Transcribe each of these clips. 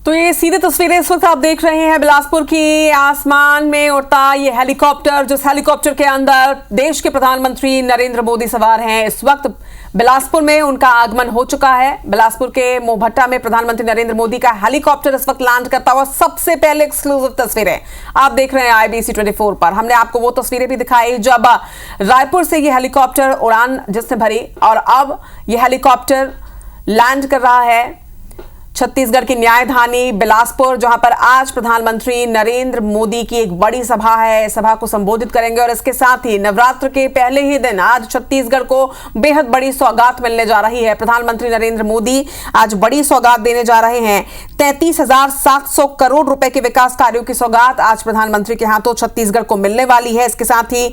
तो ये सीधी तस्वीरें इस वक्त आप देख रहे हैं बिलासपुर की। आसमान में उड़ता ये हेलीकॉप्टर, जिस हेलीकॉप्टर के अंदर देश के प्रधानमंत्री नरेंद्र मोदी सवार हैं। इस वक्त बिलासपुर में उनका आगमन हो चुका है। बिलासपुर के मोहभट्टा में प्रधानमंत्री नरेंद्र मोदी का हेलीकॉप्टर इस वक्त लैंड करता हुआ सबसे पहले एक्सक्लूसिव तस्वीरें आप देख रहे हैं IBC 24 पर। हमने आपको वो तस्वीरें भी दिखाई जब रायपुर से ये हेलीकॉप्टर उड़ान जिसने भरी और अब ये हेलीकॉप्टर लैंड कर रहा है छत्तीसगढ़ की न्यायधानी बिलासपुर, जहां पर आज प्रधानमंत्री नरेंद्र मोदी की एक बड़ी सभा है। सभा को संबोधित करेंगे और इसके साथ ही नवरात्र के पहले ही दिन आज छत्तीसगढ़ को बेहद बड़ी सौगात मिलने जा रही है। प्रधानमंत्री नरेंद्र मोदी आज बड़ी सौगात देने जा रहे हैं। 33,700 करोड़ रुपए के विकास कार्यों की सौगात आज प्रधानमंत्री के हाथों छत्तीसगढ़ को मिलने वाली है। इसके साथ ही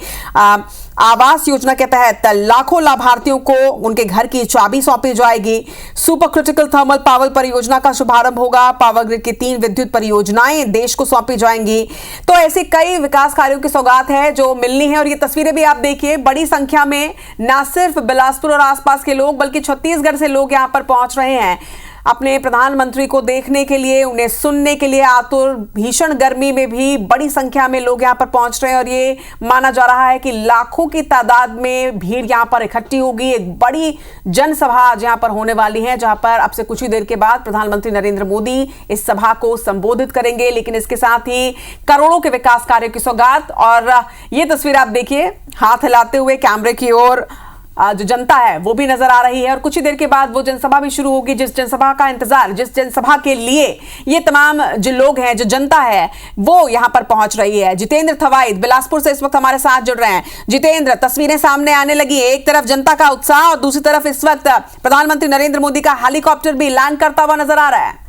आवास योजना के तहत लाखों लाभार्थियों को उनके घर की चाबी सौंपी जाएगी। सुपर क्रिटिकल थर्मल पावर परियोजना का शुभारंभ होगा। पावर ग्रिड की 3 विद्युत परियोजनाएं देश को सौंपी जाएंगी। तो ऐसे कई विकास कार्यों की सौगात है जो मिलनी है। और ये तस्वीरें भी आप देखिए, बड़ी संख्या में न सिर्फ बिलासपुर और आसपास के लोग बल्कि छत्तीसगढ़ से लोग यहां पर पहुंच रहे हैं अपने प्रधानमंत्री को देखने के लिए, उन्हें सुनने के लिए आतुर। भीषण गर्मी में भी बड़ी संख्या में लोग यहां पर पहुंच रहे हैं और ये माना जा रहा है कि लाखों की तादाद में भीड़ यहां पर इकट्ठी होगी। एक बड़ी जनसभा आज यहां पर होने वाली है, जहां पर अब से कुछ ही देर के बाद प्रधानमंत्री नरेंद्र मोदी इस सभा को संबोधित करेंगे। लेकिन इसके साथ ही करोड़ों के विकास कार्यों की सौगात। और ये तस्वीर आप देखिए, हाथ हिलाते हुए कैमरे की ओर जो जनता है वो भी नजर आ रही है। और कुछ ही देर के बाद वो जनसभा भी शुरू होगी, जिस जनसभा का इंतजार, जिस जनसभा के लिए ये तमाम जो लोग हैं, जो जनता है, वो यहां पर पहुंच रही है। जितेंद्र थवाइट बिलासपुर से इस वक्त हमारे साथ जुड़ रहे हैं। जितेंद्र, तस्वीरें सामने आने लगी है, एक तरफ जनता का उत्साह और दूसरी तरफ इस वक्त प्रधानमंत्री नरेंद्र मोदी का हेलीकॉप्टर भी लैंड करता हुआ नजर आ रहा है।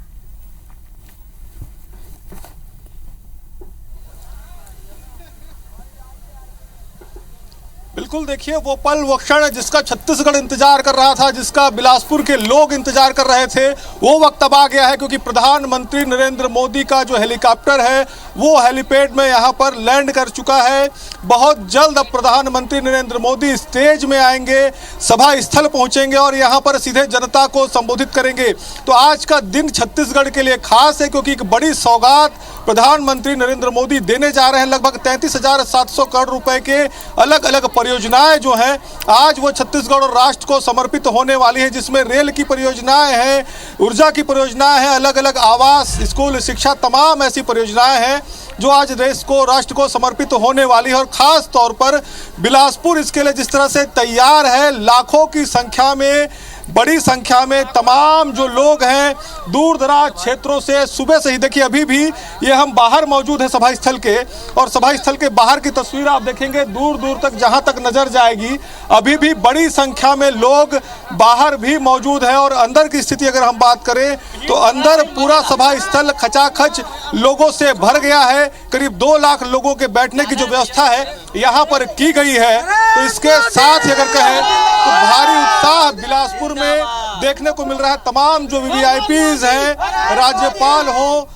बिल्कुल, देखिए वो पल, वो क्षण जिसका छत्तीसगढ़ इंतजार कर रहा था, जिसका बिलासपुर के लोग इंतजार कर रहे थे, वो वक्त अब आ गया है। क्योंकि प्रधानमंत्री नरेंद्र मोदी का जो हेलीकॉप्टर है वो हेलीपैड में यहाँ पर लैंड कर चुका है। बहुत जल्द अब प्रधानमंत्री नरेंद्र मोदी स्टेज में आएंगे, सभा स्थल पहुँचेंगे और यहाँ पर सीधे जनता को संबोधित करेंगे। तो आज का दिन छत्तीसगढ़ के लिए खास है क्योंकि एक बड़ी सौगात प्रधानमंत्री नरेंद्र मोदी देने जा रहे हैं। लगभग 33,700 करोड़ रुपए के अलग अलग परियोजनाएं जो हैं आज वो छत्तीसगढ़ और राष्ट्र को समर्पित होने वाली है, जिसमें रेल की परियोजनाएं हैं, ऊर्जा की परियोजनाएं हैं, अलग अलग आवास, स्कूल, शिक्षा, तमाम ऐसी परियोजनाएं हैं जो आज देश को, राष्ट्र को समर्पित होने वाली है। और खास तौर पर बिलासपुर इसके लिए जिस तरह से तैयार है, लाखों की संख्या में, बड़ी संख्या में तमाम जो लोग हैं दूर दराज क्षेत्रों से सुबह से ही, देखिए अभी भी ये हम बाहर मौजूद है सभा स्थल के, और सभा स्थल के बाहर की तस्वीर आप देखेंगे दूर दूर तक जहां तक नजर जाएगी, अभी भी बड़ी संख्या में लोग बाहर भी मौजूद है। और अंदर की स्थिति अगर हम बात करें तो अंदर पूरा सभा स्थल खचाखच लोगों से भर गया है। करीब 2 लाख लोगों के बैठने की जो व्यवस्था है यहाँ पर की गई है। तो इसके साथ ही अगर कहें तो भारी उत्साह बिलासपुर में देखने को मिल रहा है। तमाम जो VVIPs हैं, राज्यपाल हो,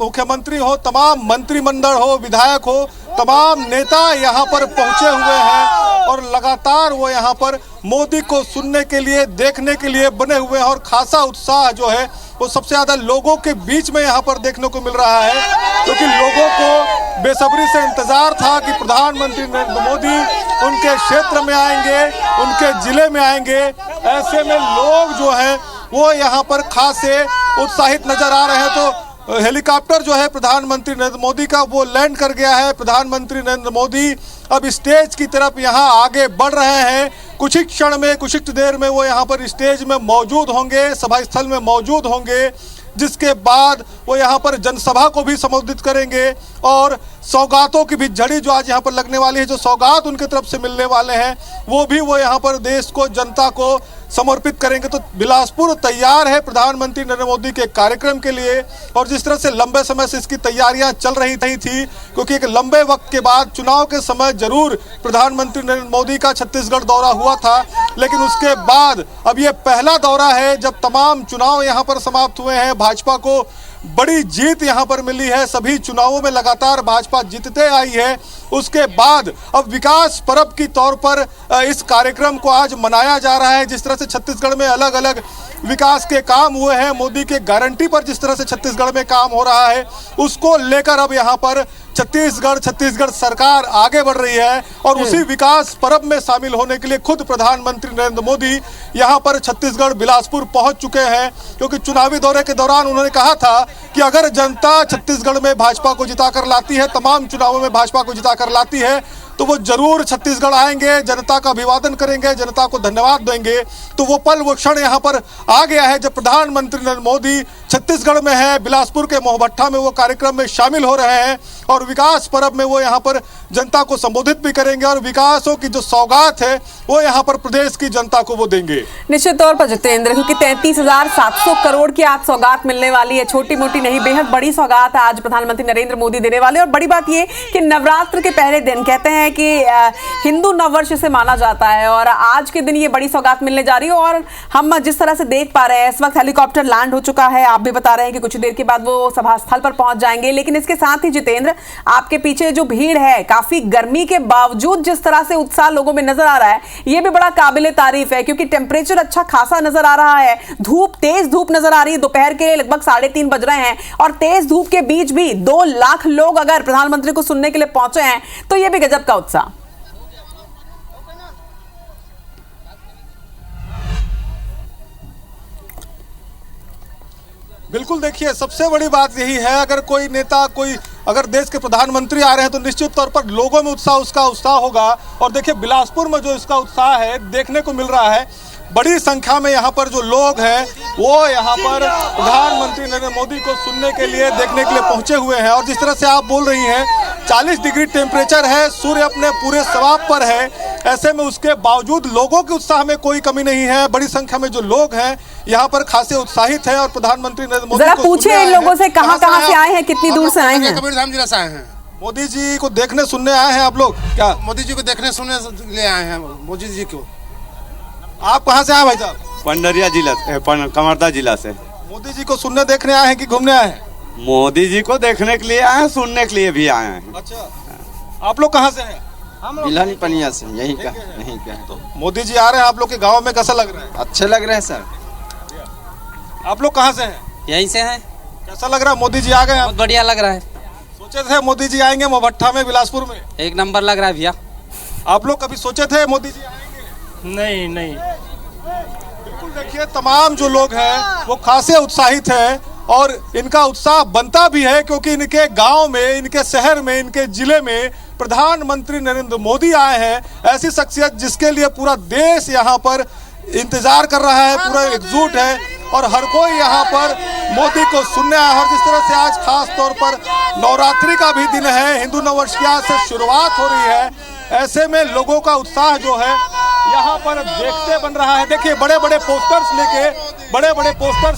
मुख्यमंत्री हो, तमाम मंत्रिमंडल हो, विधायक हो, तमाम नेता यहाँ पर पहुंचे हुए हैं और लगातार वो यहाँ पर मोदी को सुनने के लिए, देखने के लिए बने हुए हैं। और खासा उत्साह जो है वो सबसे ज्यादा लोगों के बीच में यहाँ पर देखने को मिल रहा है, क्योंकि लोगों को बेसब्री से इंतजार था कि प्रधानमंत्री नरेंद्र मोदी उनके क्षेत्र में आएंगे, उनके जिले में आएंगे। ऐसे में लोग जो हैं वो यहाँ पर खासे उत्साहित नजर आ रहे हैं। तो हेलीकॉप्टर जो है प्रधानमंत्री नरेंद्र मोदी का वो लैंड कर गया है। प्रधानमंत्री नरेंद्र मोदी अब स्टेज की तरफ यहाँ आगे बढ़ रहे हैं। कुछ ही क्षण में, कुछ ही देर में वो यहाँ पर स्टेज में मौजूद होंगे, सभा स्थल में मौजूद होंगे, जिसके बाद वो यहाँ पर जनसभा को भी संबोधित करेंगे। और सौगातों की भी झड़ी जो आज यहाँ पर लगने वाली है, जो सौगात उनकी तरफ से मिलने वाले हैं, वो भी वो यहाँ पर देश को, जनता को समर्पित करेंगे। तो बिलासपुर तैयार है प्रधानमंत्री नरेंद्र मोदी के कार्यक्रम के लिए। और जिस तरह से लंबे समय से इसकी तैयारियां चल रही थी, क्योंकि एक लंबे वक्त के बाद चुनाव के समय जरूर प्रधानमंत्री नरेंद्र मोदी का छत्तीसगढ़ दौरा हुआ था, लेकिन उसके बाद अब ये पहला दौरा है जब तमाम चुनाव यहाँ पर समाप्त हुए हैं। भाजपा को बड़ी जीत यहाँ पर मिली है, सभी चुनावों में लगातार भाजपा जीतते आई है। उसके बाद अब विकास पर्व की तौर पर इस कार्यक्रम को आज मनाया जा रहा है। जिस तरह से छत्तीसगढ़ में अलग अलग विकास के काम हुए हैं, मोदी के गारंटी पर जिस तरह से छत्तीसगढ़ में काम हो रहा है, उसको लेकर अब यहाँ पर छत्तीसगढ़ सरकार आगे बढ़ रही है और उसी विकास पर्व में शामिल होने के लिए खुद प्रधानमंत्री नरेंद्र मोदी यहाँ पर छत्तीसगढ़ बिलासपुर पहुंच चुके हैं। क्योंकि चुनावी दौरे के दौरान उन्होंने कहा था कि अगर जनता छत्तीसगढ़ में भाजपा को जिताकर लाती है, तमाम चुनावों में भाजपा को जिताकर लाती है, तो वो जरूर छत्तीसगढ़ आएंगे, जनता का अभिवादन करेंगे, जनता को धन्यवाद देंगे। तो वो पल, वो क्षण यहाँ पर आ गया है जब प्रधानमंत्री नरेंद्र मोदी छत्तीसगढ़ में है, बिलासपुर के मोहभट्टा में वो कार्यक्रम में शामिल हो रहे हैं और विकास पर्व में वो यहाँ पर जनता को संबोधित भी करेंगे और विकासों की जो सौगात है वो यहाँ पर प्रदेश की जनता को वो देंगे। निश्चित तौर पर जितेंद्र, क्योंकि 33,700 करोड़ की आज सौगात मिलने वाली है, छोटी मोटी नहीं, बेहद बड़ी सौगात आज प्रधानमंत्री नरेंद्र मोदी देने वाले। और बड़ी बात ये कि नवरात्र के पहले दिन कहते हैं कि हिंदू नववर्ष से माना जाता है और आज के दिन ये बड़ी सौगात मिलने जा रही है। और हम जिस तरह से देख पा रहे हैं, इस वक्त हेलीकॉप्टर लैंड हो चुका है, आप भी बता रहे हैं कि कुछ देर के बाद वो सभा स्थल पर पहुंच जाएंगे। लेकिन इसके साथ ही जितेंद्र, आपके पीछे जो भीड़ है, काफी गर्मी के बावजूद जिस तरह से उत्साह लोगों में नजर आ रहा है, ये भी बड़ा काबिले तारीफ है। क्योंकि टेम्परेचर अच्छा खासा नजर आ रहा है, तेज धूप नजर आ रही है, दोपहर के लगभग 3:30 बज रहे हैं और तेज धूप के बीच भी 2 लाख लोग अगर प्रधानमंत्री को सुनने के लिए पहुंचे हैं तो ये भी गजब का उत्साह। बिल्कुल, देखिए सबसे बड़ी बात यही है, अगर कोई नेता, अगर देश के प्रधानमंत्री आ रहे हैं तो निश्चित तौर पर लोगों में उसका उत्साह होगा। और देखिए बिलासपुर में जो इसका उत्साह है देखने को मिल रहा है, बड़ी संख्या में यहाँ पर जो लोग हैं वो यहाँ पर प्रधानमंत्री नरेंद्र मोदी को सुनने के लिए, देखने के लिए पहुंचे हुए हैं। और जिस तरह से आप बोल रही हैं, 40 डिग्री टेम्परेचर है, सूर्य अपने पूरे सवाब पर है, ऐसे में उसके बावजूद लोगों के उत्साह में कोई कमी नहीं है। बड़ी संख्या में जो लोग हैं यहाँ पर खासे उत्साहित हैं और प्रधानमंत्री नरेंद्र मोदी को पूछे इन लोगों से कहाँ से आए हैं, कितनी दूर से आए हैं? कबीरधाम जिला से आए हैं। मोदी जी को देखने सुनने आए हैं आप लोग? क्या मोदी जी को देखने सुनने ले आए हैं मोदी जी को। आप कहाँ से आए भाई साहब? पंडरिया जिला से, कवर्धा जिला से। मोदी जी को सुनने देखने आए हैं कि घूमने आए हैं? मोदी जी को देखने के लिए आए हैं, सुनने के लिए भी आए हैं। अच्छा, आप लोग कहाँ से हैं? बिलानी पनिया से, यहीं का। तो मोदी जी आ रहे हैं, आप लोग के गांव में कैसा लग रहा है? अच्छे लग रहे हैं सर। आप लोग कहाँ से हैं? यहीं से हैं। कैसा लग रहा है मोदी जी आ गए? बहुत बढ़िया लग रहा है। सोचे थे मोदी जी आएंगे मोहभट्टा में, बिलासपुर में? एक नंबर लग रहा है भैया। आप लोग कभी सोचे थे मोदी जी आएंगे? नहीं। बिल्कुल, देखिए तमाम जो लोग हैं वो खासे उत्साहित हैं और इनका उत्साह बनता भी है क्योंकि इनके गांव में, इनके शहर में, इनके जिले में प्रधानमंत्री नरेंद्र मोदी आए हैं। ऐसी शख्सियत जिसके लिए पूरा देश यहाँ पर इंतजार कर रहा है, पूरा एकजुट है और हर कोई यहाँ पर मोदी को सुनने आया है। और जिस तरह से आज खास तौर पर नवरात्रि का भी दिन है, हिंदू नववर्ष की आज से शुरुआत हो रही है, ऐसे में लोगों का उत्साह जो है यहाँ पर देखते बन रहा है। देखिए बड़े बड़े पोस्टर्स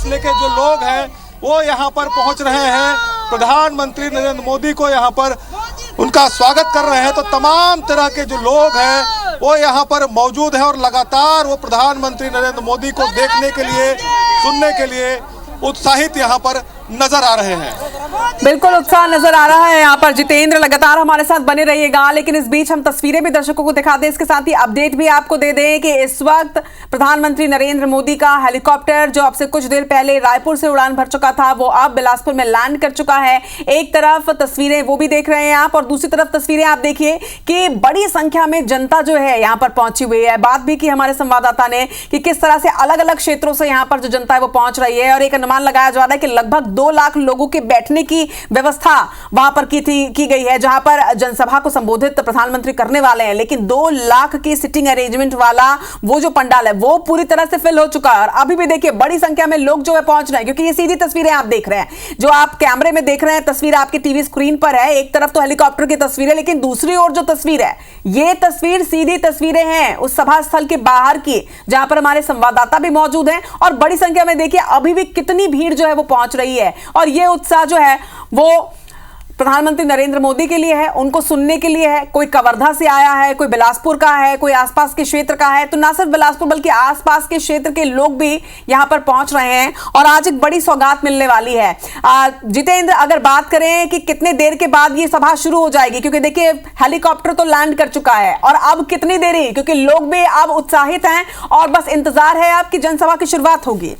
लेके जो लोग हैं वो यहाँ पर पहुँच रहे हैं, प्रधानमंत्री नरेंद्र मोदी को यहाँ पर उनका स्वागत कर रहे हैं। तो तमाम तरह के जो लोग हैं वो यहाँ पर मौजूद हैं और लगातार वो प्रधानमंत्री नरेंद्र मोदी को देखने के लिए, सुनने के लिए उत्साहित यहाँ पर नजर आ रहे हैं। बिल्कुल उत्साह नजर आ रहा है यहाँ पर। जितेंद्र लगातार हमारे साथ बने रहिएगा, लेकिन इस बीच हम तस्वीरें भी दर्शकों को दिखा दें, इसके साथ ही अपडेट भी आपको दे दें कि इस वक्त प्रधानमंत्री नरेंद्र मोदी का हेलीकॉप्टर जो अब से कुछ देर पहले रायपुर से उड़ान भर चुका था वो अब बिलासपुर में लैंड कर चुका है। एक तरफ तस्वीरें वो भी देख रहे हैं आप और दूसरी तरफ तस्वीरें आप देखिए कि बड़ी संख्या में जनता जो है यहाँ पर पहुंची हुई है। बात भी की हमारे संवाददाता ने कि किस तरह से अलग अलग क्षेत्रों से यहाँ पर जो जनता है वो पहुंच रही है और एक अनुमान लगाया जा रहा है कि लगभग 2 लाख लोगों के बैठने की व्यवस्था वहां पर की गई है, जहां पर जनसभा को संबोधित प्रधानमंत्री करने वाले हैं। लेकिन 2 लाख की सिटिंग अरेंजमेंट वाला वो जो पंडाल है वो पूरी तरह से फिल हो चुका है और अभी भी देखिए बड़ी संख्या में लोग जो है पहुंच रहे हैं, क्योंकि ये सीधी तस्वीरें आप देख रहे हैं, जो आप कैमरे में देख रहे हैं तस्वीर आपकी टीवी स्क्रीन पर है। एक तरफ तो हेलीकॉप्टर की तस्वीर है, लेकिन दूसरी ओर जो तस्वीर है ये तस्वीर सीधी तस्वीरें हैं उस सभा स्थल के बाहर की, जहां पर हमारे संवाददाता भी मौजूद हैं और बड़ी संख्या में देखिए अभी भी कितनी भीड़ जो है वो पहुंच रही है। और ये उत्साह जो है वो प्रधानमंत्री नरेंद्र मोदी के लिए है, उनको सुनने के लिए है। कोई कवर्धा से आया है, कोई बिलासपुर का है, कोई आसपास के क्षेत्र का है, तो ना सिर्फ बिलासपुर बल्कि आसपास के क्षेत्र के लोग भी यहां पर पहुंच रहे हैं और आज एक बड़ी सौगात मिलने वाली है। जितेंद्र, अगर बात करें कि कितने देर के बाद ये सभा शुरू हो जाएगी, क्योंकि देखिए हेलीकॉप्टर तो लैंड कर चुका है और अब कितनी देरी, क्योंकि लोग भी अब उत्साहित हैं और बस इंतजार है अब कि जनसभा की शुरुआत होगी।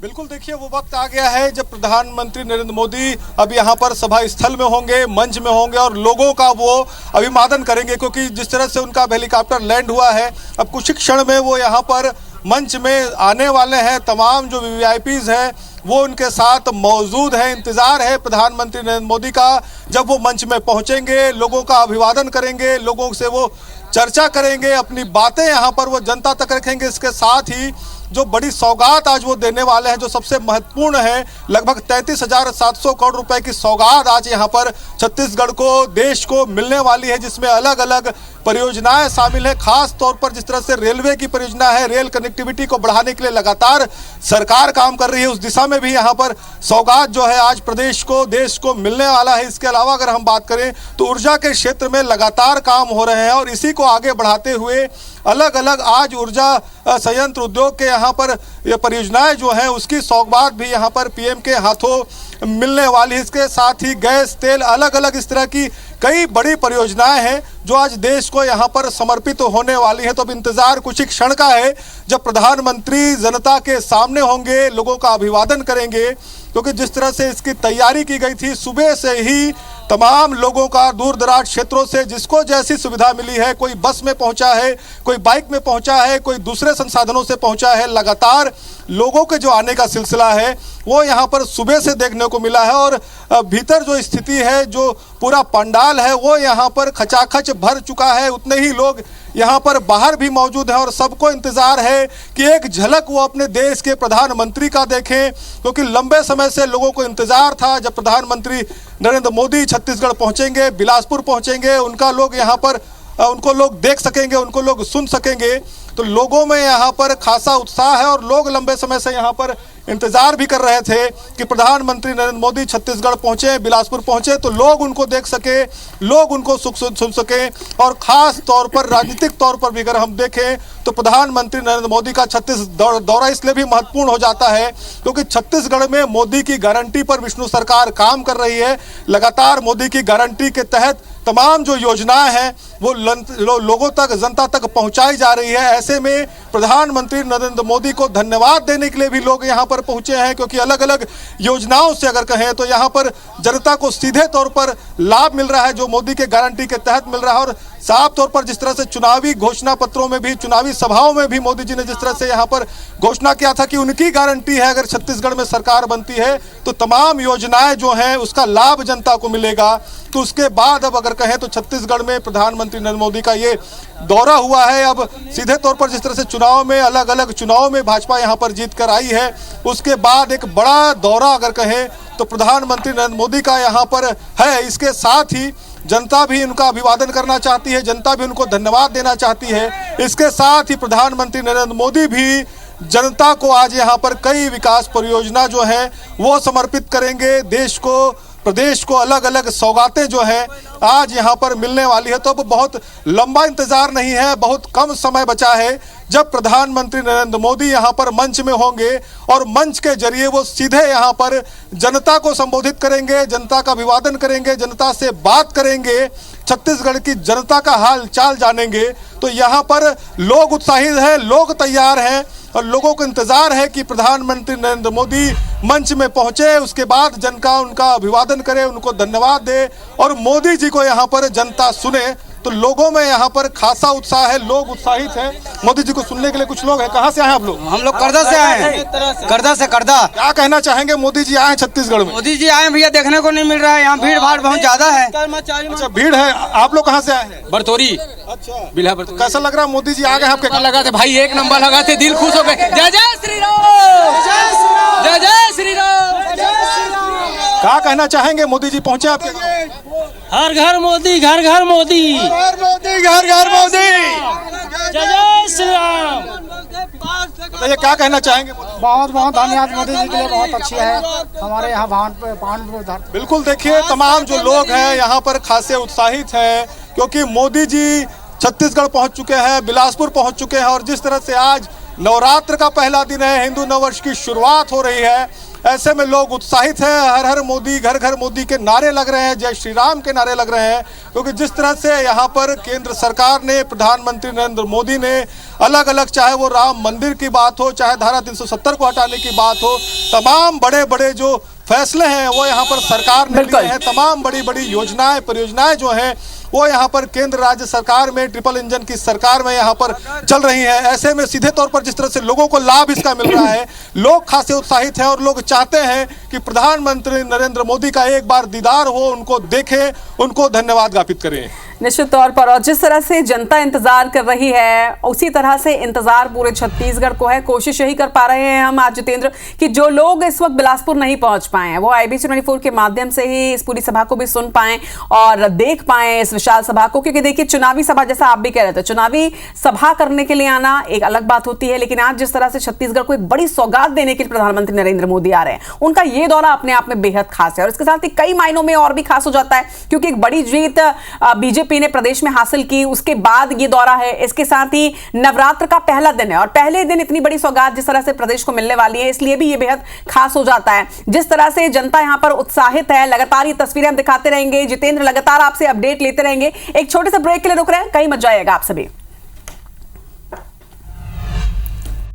बिल्कुल देखिए, वो वक्त आ गया है जब प्रधानमंत्री नरेंद्र मोदी अब यहाँ पर सभा स्थल में होंगे, मंच में होंगे और लोगों का वो अभिवादन करेंगे, क्योंकि जिस तरह से उनका हेलीकॉप्टर लैंड हुआ है अब कुछ ही क्षण में वो यहाँ पर मंच में आने वाले हैं। तमाम जो वीआईपीज हैं वो उनके साथ मौजूद है। इंतजार है प्रधानमंत्री नरेंद्र मोदी का, जब वो मंच में पहुंचेंगे, लोगों का अभिवादन करेंगे, लोगों से वो चर्चा करेंगे, अपनी बातें यहाँ पर वो जनता तक रखेंगे। इसके साथ ही जो बड़ी सौगात आज वो देने वाले हैं, जो सबसे महत्वपूर्ण है, लगभग 33,700 करोड़ रुपए की सौगात आज यहाँ पर छत्तीसगढ़ को, देश को मिलने वाली है, जिसमें अलग अलग परियोजनाएं शामिल है। खास तौर पर जिस तरह से रेलवे की परियोजना है, रेल कनेक्टिविटी को बढ़ाने के लिए लगातार सरकार काम कर रही है, उस दिशा में भी यहाँ पर सौगात जो है आज प्रदेश को, देश को मिलने वाला है। इसके अलावा अगर हम बात करें तो ऊर्जा के क्षेत्र में लगातार काम हो रहे हैं और इसी को आगे बढ़ाते हुए अलग अलग आज ऊर्जा संयंत्र उद्योग के यहाँ पर ये परियोजनाएं जो हैं उसकी सौगात भी यहाँ पर पीएम के हाथों मिलने वाली है। इसके साथ ही गैस, तेल, अलग अलग इस तरह की कई बड़ी परियोजनाएं हैं जो आज देश को यहाँ पर समर्पित होने वाली है। तो अब इंतजार कुछ ही क्षण का है जब प्रधानमंत्री जनता के सामने होंगे, लोगों का अभिवादन करेंगे, क्योंकि जिस तरह से इसकी तैयारी की गई थी, सुबह से ही तमाम लोगों का दूर दराज क्षेत्रों से जिसको जैसी सुविधा मिली है, कोई बस में पहुंचा है, कोई बाइक में पहुंचा है, कोई दूसरे संसाधनों से पहुंचा है, लगातार लोगों के जो आने का सिलसिला है वो यहाँ पर सुबह से देखने को मिला है। और भीतर जो स्थिति है, जो पूरा पंडाल है, वो यहाँ पर खचाखच भर चुका है। उतने ही लोग यहाँ पर बाहर भी मौजूद हैं और सबको इंतजार है कि एक झलक वो अपने देश के प्रधानमंत्री का देखें, क्योंकि लंबे समय से लोगों को इंतजार था जब प्रधानमंत्री नरेंद्र मोदी छत्तीसगढ़ पहुंचेंगे, बिलासपुर पहुंचेंगे, उनका लोग यहाँ पर उनको लोग देख सकेंगे, उनको लोग सुन सकेंगे। तो लोगों में यहाँ पर खासा उत्साह है और लोग लंबे समय से यहाँ पर इंतजार भी कर रहे थे कि प्रधानमंत्री नरेंद्र मोदी छत्तीसगढ़ पहुंचे, बिलासपुर पहुंचे, तो लोग उनको देख सके, लोग उनको सुन सके। और खास तौर पर राजनीतिक तौर पर भी अगर हम देखें तो प्रधानमंत्री नरेंद्र मोदी का छत्तीसगढ़ दौरा इसलिए भी महत्वपूर्ण हो जाता है क्योंकि छत्तीसगढ़ में मोदी की गारंटी पर विष्णु सरकार काम कर रही है। लगातार मोदी की गारंटी के तहत तमाम जो योजनाएं हैं वो लोगों तक, जनता तक पहुंचाई जा रही है। ऐसे में प्रधानमंत्री नरेंद्र मोदी को धन्यवाद देने के लिए भी लोग यहाँ पर पहुंचे हैं, क्योंकि अलग अलग योजनाओं से अगर कहें तो यहाँ पर जनता को सीधे तौर पर लाभ मिल रहा है जो मोदी के गारंटी के तहत मिल रहा है। और साफ तौर पर जिस तरह से चुनावी घोषणा पत्रों में भी, चुनावी सभाओं में भी मोदी जी ने जिस तरह से यहाँ पर घोषणा किया था कि उनकी गारंटी है अगर छत्तीसगढ़ में सरकार बनती है तो तमाम योजनाएं जो हैं उसका लाभ जनता को मिलेगा। तो उसके बाद अब अगर कहें तो छत्तीसगढ़ में प्रधानमंत्री नरेंद्र मोदी का ये दौरा हुआ है। अब सीधे तौर पर जिस तरह से चुनाव में, अलग अलग चुनाव में भाजपा यहाँ पर जीत कर आई है, उसके बाद एक बड़ा दौरा अगर कहें तो प्रधानमंत्री नरेंद्र मोदी का यहाँ पर है। इसके साथ ही जनता भी उनका अभिवादन करना चाहती है, जनता भी उनको धन्यवाद देना चाहती है। इसके साथ ही प्रधानमंत्री नरेंद्र मोदी भी जनता को आज यहाँ पर कई विकास परियोजना जो हैं वो समर्पित करेंगे। देश को, प्रदेश को अलग अलग सौगातें जो हैं आज यहाँ पर मिलने वाली है। तो अब बहुत लंबा इंतजार नहीं है, बहुत कम समय बचा है जब प्रधानमंत्री नरेंद्र मोदी यहाँ पर मंच में होंगे और मंच के जरिए वो सीधे यहाँ पर जनता को संबोधित करेंगे, जनता का अभिवादन करेंगे, जनता से बात करेंगे, छत्तीसगढ़ की जनता का हाल चाल जानेंगे। तो यहाँ पर लोग उत्साहित हैं, लोग तैयार हैं और लोगों को इंतजार है कि प्रधानमंत्री नरेंद्र मोदी मंच में पहुंचे, उसके बाद जनता उनका अभिवादन करे, उनको धन्यवाद दे और मोदी जी को यहाँ पर जनता सुने। तो लोगों में यहाँ पर खासा उत्साह है, लोग उत्साहित हैं मोदी जी को सुनने के लिए। कुछ लोग हैं, कहाँ से आए हैं आप लोग? हम लोग करदा से आए हैं, करदा से करदा। क्या कहना चाहेंगे, मोदी जी आए हैं छत्तीसगढ़ में? मोदी जी आए हैं भैया, देखने को नहीं मिल रहा है, यहाँ भीड़ भाड़ बहुत ज्यादा है। अच्छा, भीड़ है। आप लोग कहाँ से आए हैं? बरतौरी। अच्छा, बिल्हा बरतौरी। कैसा लग रहा है मोदी जी आ गए? आपके लगा थे भाई, एक नंबर लगा थे, दिल खुश हो गए। जय जय श्री राम, जय जय श्री राम। क्या कहना चाहेंगे, मोदी जी पहुंचे आपके गाँव? हर घर मोदी, घर घर मोदी, घर मोदी, घर घर मोदी। जय जय श्री राम। बताइए क्या कहना चाहेंगे? बहुत बहुत धन्यवाद मोदी जी के लिए, बहुत अच्छी है हमारे यहाँ बिल्कुल देखिए, तमाम जो लोग हैं यहाँ पर खासे उत्साहित हैं क्योंकि मोदी जी छत्तीसगढ़ पहुँच चुके हैं, बिलासपुर पहुँच चुके हैं और जिस तरह से आज नवरात्र का पहला दिन है, हिंदू नववर्ष की शुरुआत हो रही है ऐसे में लोग उत्साहित हैं। हर हर मोदी, घर घर मोदी के नारे लग रहे हैं, जय श्री राम के नारे लग रहे हैं, क्योंकि जिस तरह से यहाँ पर केंद्र सरकार ने, प्रधानमंत्री नरेंद्र मोदी ने अलग अलग, चाहे वो राम मंदिर की बात हो, चाहे धारा 370 को हटाने की बात हो, तमाम बड़े बड़े जो फैसले हैं वो यहाँ पर सरकार ने लिए हैं। तमाम बड़ी बड़ी योजनाएं, परियोजनाएं जो हैं वो यहाँ पर केंद्र राज्य सरकार में, ट्रिपल इंजन की सरकार में यहाँ पर चल रही है। ऐसे में सीधे तौर पर जिस तरह से लोगों को लाभ इसका मिल रहा है, लोग खासे उत्साहित हैं और लोग चाहते हैं कि प्रधानमंत्री नरेंद्र मोदी का एक बार दीदार हो, उनको देखें, उनको धन्यवाद ज्ञापित करें। निश्चित तौर पर, और जिस तरह से जनता इंतजार कर रही है उसी तरह से इंतजार पूरे छत्तीसगढ़ को है। कोशिश यही कर पा रहे हैं हम आज जितेंद्र कि जो लोग इस वक्त बिलासपुर नहीं पहुंच पाए हैं वो IBC 24 के माध्यम से ही इस पूरी सभा को भी सुन पाए और देख पाए इस विशाल सभा को। क्योंकि देखिए, चुनावी सभा, जैसा आप भी कह रहे थे, चुनावी सभा करने के लिए आना एक अलग बात होती है, लेकिन आज जिस तरह से छत्तीसगढ़ को एक बड़ी सौगात देने के लिए प्रधानमंत्री नरेंद्र मोदी आ रहे हैं, उनका ये दौरा अपने आप में बेहद खास है और इसके साथ ही कई मायनों में और भी खास हो जाता है, क्योंकि एक बड़ी जीत बीजेपी ने प्रदेश में हासिल की, उसके बाद ये दौरा है। इसके साथ ही नवरात्र का पहला दिन है और पहले दिन इतनी बड़ी सौगात जिस तरह से प्रदेश को मिलने वाली है, इसलिए भी ये बेहद खास हो जाता है। जिस तरह से जनता यहां पर उत्साहित है, लगातार ये तस्वीरें हम दिखाते रहेंगे जितेंद्र, लगातार आपसे अपडेट लेते रहेंगे। एक छोटे से ब्रेक के लिए रुक रहे हैं, कहीं मत जाइएगा आप सभी।